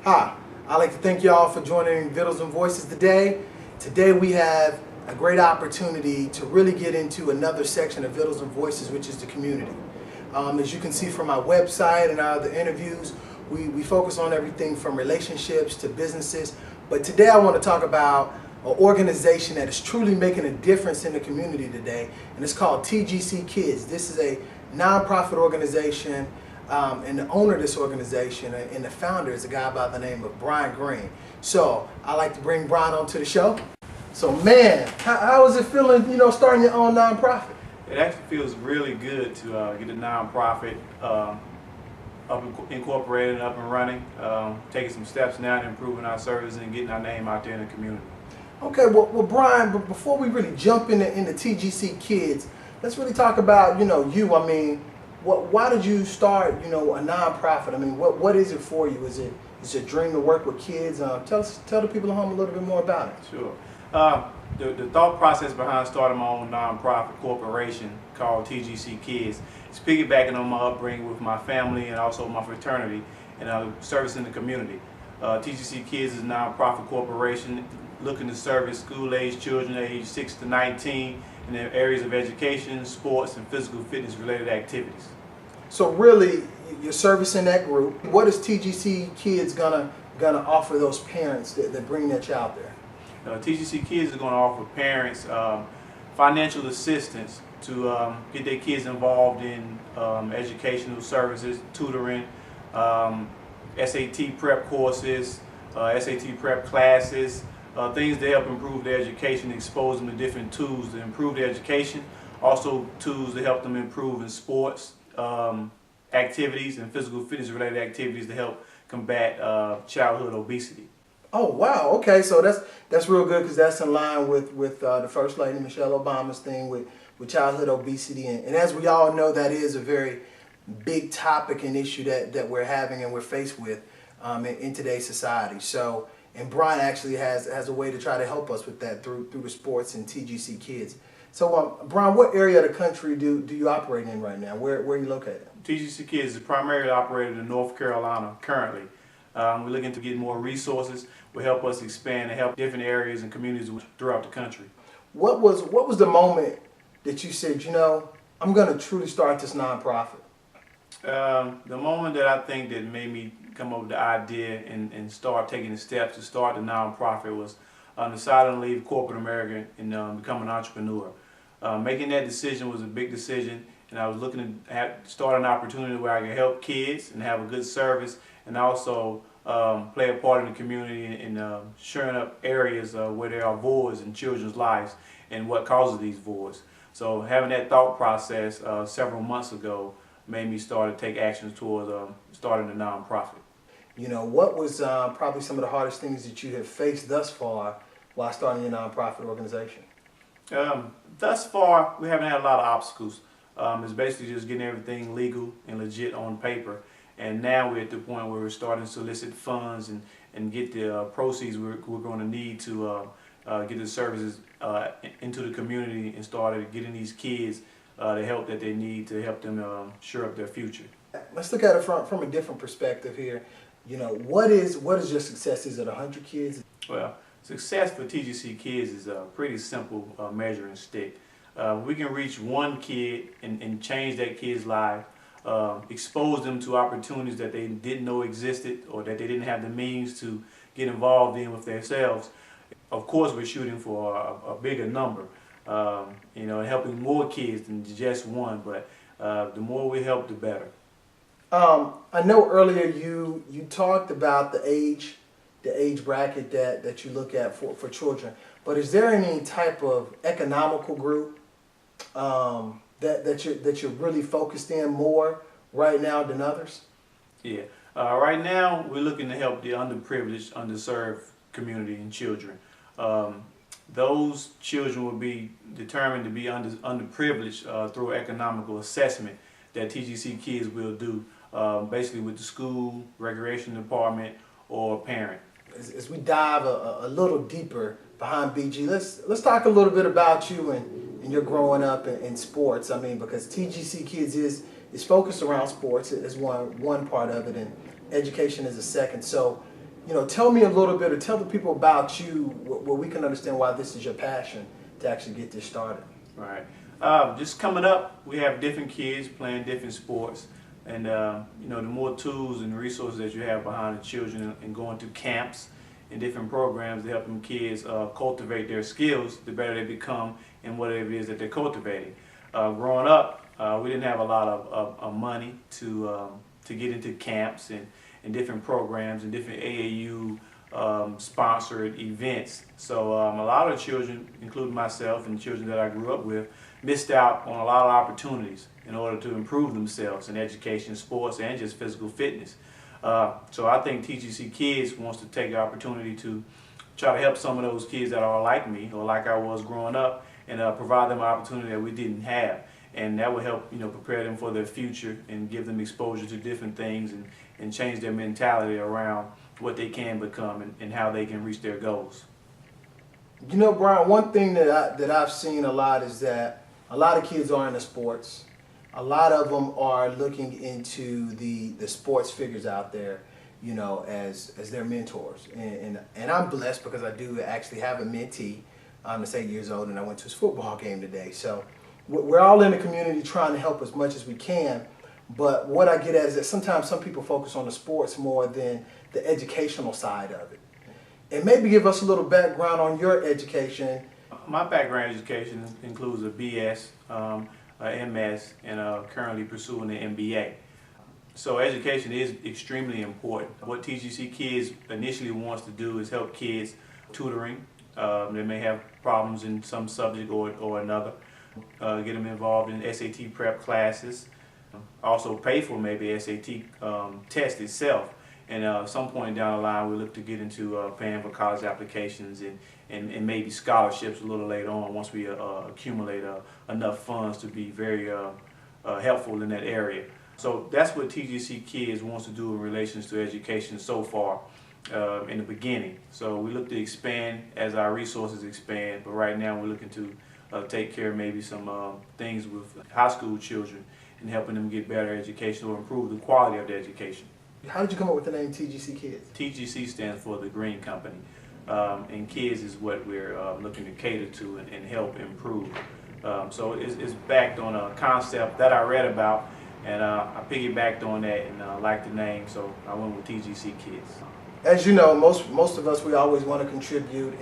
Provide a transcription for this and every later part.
Hi, I'd like to thank y'all for joining Vittles and Voices today. Today we have a great opportunity to really get into another section of Vittles and Voices, which is the community. As you can see from our website and our other interviews, we focus on everything from relationships to businesses. But today I want to talk about an organization that is truly making a difference in the community today, and it's called TGC Kids. This is a nonprofit organization, and the owner of this organization and the founder is a guy by the name of Greene. So I'd like to bring Brian onto the show. So man, how is it feeling, starting your own nonprofit? It actually feels really good to get a nonprofit incorporated, up and running, taking some steps now to improving our services and getting our name out there in the community. Okay, well Brian, but before we really jump into TGC Kids, let's really talk about, you. I mean, why did you start, a nonprofit? I mean, what is it for you? Is it a dream to work with kids? Tell the people at home a little bit more about it. Sure. The thought process behind starting my own nonprofit corporation called TGC Kids is piggybacking on my upbringing with my family and also my fraternity and servicing the community. TGC Kids is a nonprofit corporation looking to service school-age children aged 6 to 19 in the areas of education, sports, and physical fitness related activities. So really, you're servicing that group. What is TGC Kids gonna offer those parents that bring their child there? TGC Kids is going to offer parents financial assistance to get their kids involved in educational services, tutoring, SAT prep courses, SAT prep classes, things to help improve their education, expose them to different tools to improve their education, also tools to help them improve in sports activities and physical fitness related activities to help combat childhood obesity. Oh wow! Okay, so that's real good because that's in line with the First Lady Michelle Obama's thing with childhood obesity, and as we all know, that is a very big topic and issue that we're having and we're faced with in today's society. So, and Brian actually has a way to try to help us with that through the sports and TGC Kids. So, Brian, what area of the country do you operate in right now? Where are you located? TGC Kids is primarily operated in North Carolina currently. We're looking to get more resources will help us expand and help different areas and communities throughout the country. What was the moment that you said, I'm going to truly start this nonprofit? The moment that I think that made me come up with the idea and start taking the steps to start the nonprofit was deciding to leave corporate America and become an entrepreneur. Making that decision was a big decision, and I was looking to start an opportunity where I could help kids and have a good service, and also play a part in the community and shoring up areas where there are voids in children's lives and what causes these voids. So having that thought process several months ago made me start to take actions towards starting a nonprofit. What was probably some of the hardest things that you have faced thus far while starting your nonprofit organization? Thus far, we haven't had a lot of obstacles. It's basically just getting everything legal and legit on paper. And now we're at the point where we're starting to solicit funds and get the proceeds we're going to need to get the services into the community and start getting these kids the help that they need to help them shore up their future. Let's look at it from a different perspective here. What is your success? Is it 100 kids? Well, success for TGC Kids is a pretty simple measuring stick. We can reach one kid and change that kid's life. Expose them to opportunities that they didn't know existed or that they didn't have the means to get involved in with themselves. Of course, we're shooting for a bigger number, and helping more kids than just one, but the more we help, the better. I know earlier you talked about the age bracket that you look at for children, but is there any type of economical group that you're really focused in more right now than others? Yeah. Right now, we're looking to help the underprivileged, underserved community and children. Those children will be determined to be underprivileged through economical assessment that TGC Kids will do, basically with the school, recreation department, or parent. As we dive a little deeper behind BG, let's talk a little bit about you and your growing up in sports. I mean, because TGC Kids is is focused around sports as one part of it, and education is a second. So, tell me a little bit, or tell the people about you, where we can understand why this is your passion to actually get this started. Right. Just coming up, we have different kids playing different sports, and the more tools and resources that you have behind the children and going to camps and different programs to help them kids cultivate their skills, the better they become in whatever it is that they're cultivating. Growing up, we didn't have a lot of money to get into camps and different programs and different AAU sponsored events. So a lot of children, including myself and the children that I grew up with, missed out on a lot of opportunities in order to improve themselves in education, sports, and just physical fitness. So I think TGC Kids wants to take the opportunity to try to help some of those kids that are like me or like I was growing up, and provide them an opportunity that we didn't have. And that will help prepare them for their future and give them exposure to different things and change their mentality around what they can become and how they can reach their goals. Brian, one thing that I've seen a lot is that a lot of kids are into sports. A lot of them are looking into the sports figures out there, as their mentors. And I'm blessed because I do actually have a mentee that's 8 years old, and I went to his football game today. So we're all in the community trying to help as much as we can. But what I get at is that sometimes some people focus on the sports more than the educational side of it. And maybe give us a little background on your education. My background education includes a BS, a MS, and currently pursuing an MBA. So education is extremely important. What TGC Kids initially wants to do is help kids tutoring. They may have problems in some subject or another. Get them involved in SAT prep classes. Also pay for maybe SAT test itself. And at some point down the line, we look to get into paying for college applications and maybe scholarships a little later on once we accumulate enough funds to be very helpful in that area. So that's what TGC Kids wants to do in relations to education so far in the beginning. So we look to expand as our resources expand, but right now we're looking to take care of maybe some things with high school children and helping them get better education or improve the quality of their education. How did you come up with the name TGC Kids? TGC stands for the Greene Company, and kids is what we're looking to cater to and help improve. So it's backed on a concept that I read about, and I piggybacked on that and liked the name, so I went with TGC Kids. As you know, most of us, we always want to contribute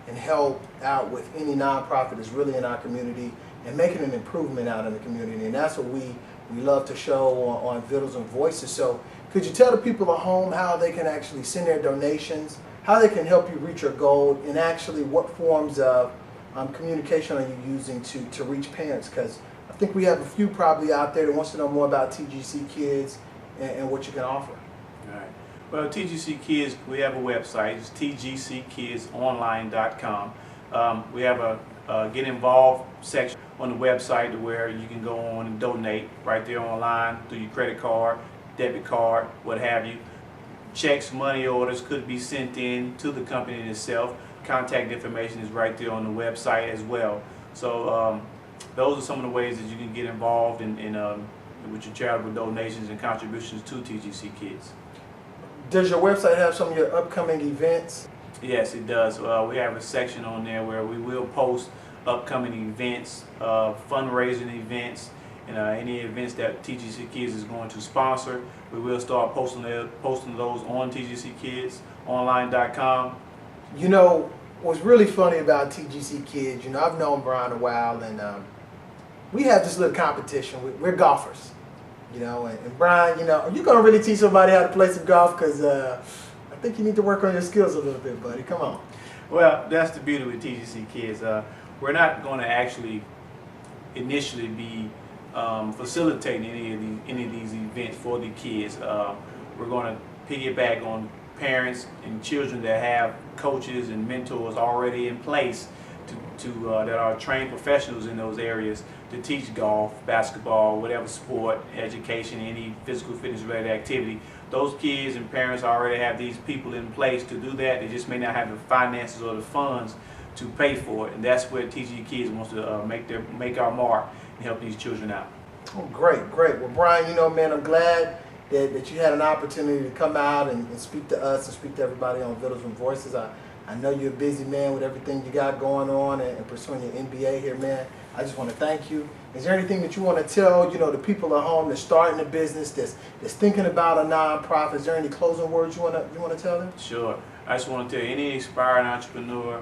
and help out with any nonprofit that's really in our community and making an improvement out in the community, and that's what we love to show on Vittles and Voices. So could you tell the people at home how they can actually send their donations, how they can help you reach your goal, and actually what forms of communication are you using to reach parents? Because I think we have a few probably out there that wants to know more about TGC Kids and what you can offer. All right. Well, TGC Kids, we have a website. It's tgckidsonline.com. We have a get involved section on the website where you can go on and donate right there online through your credit card, debit card, what have you. Checks, money orders could be sent in to the company itself. Contact information is right there on the website as well. So those are some of the ways that you can get involved in with your charitable donations and contributions to TGC Kids. Does your website have some of your upcoming events? Yes, it does. We have a section on there where we will post upcoming events, fundraising events, and any events that TGC Kids is going to sponsor. We will start posting those on tgckidsonline.com. What's really funny about TGC Kids, I've known Brian a while, and we have this little competition. We're golfers, and Brian, are you going to really teach somebody how to play some golf? Because I think you need to work on your skills a little bit, buddy. Come on. Well, that's the beauty with TGC Kids. We're not going to actually initially be facilitating any of these events for the kids. We're going to piggyback on parents and children that have coaches and mentors already in place that are trained professionals in those areas to teach golf, basketball, whatever sport, education, any physical fitness related activity. Those kids and parents already have these people in place to do that. They just may not have the finances or the funds to pay for it, and that's where TGC Kids wants to make our mark and help these children out. Oh, great, great. Well, Brian, you know, man, I'm glad that you had an opportunity to come out and speak to us and speak to everybody on Vittles and Voices. I know you're a busy man with everything you got going on and pursuing your MBA here, man. I just want to thank you. Is there anything that you want to tell, you know, the people at home that's starting a business, that's thinking about a nonprofit? Is there any closing words you want to tell them? Sure. I just want to tell any aspiring entrepreneur,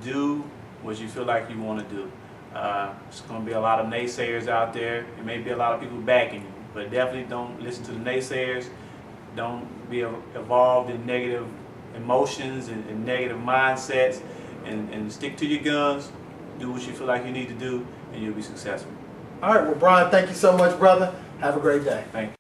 do what you feel like you want to do. There's going to be a lot of naysayers out there. There may be a lot of people backing you, but definitely don't listen to the naysayers. Don't be involved in negative emotions and negative mindsets, and stick to your guns. Do what you feel like you need to do, and you'll be successful. All right, well, Brian, thank you so much, brother. Have a great day. Thank you.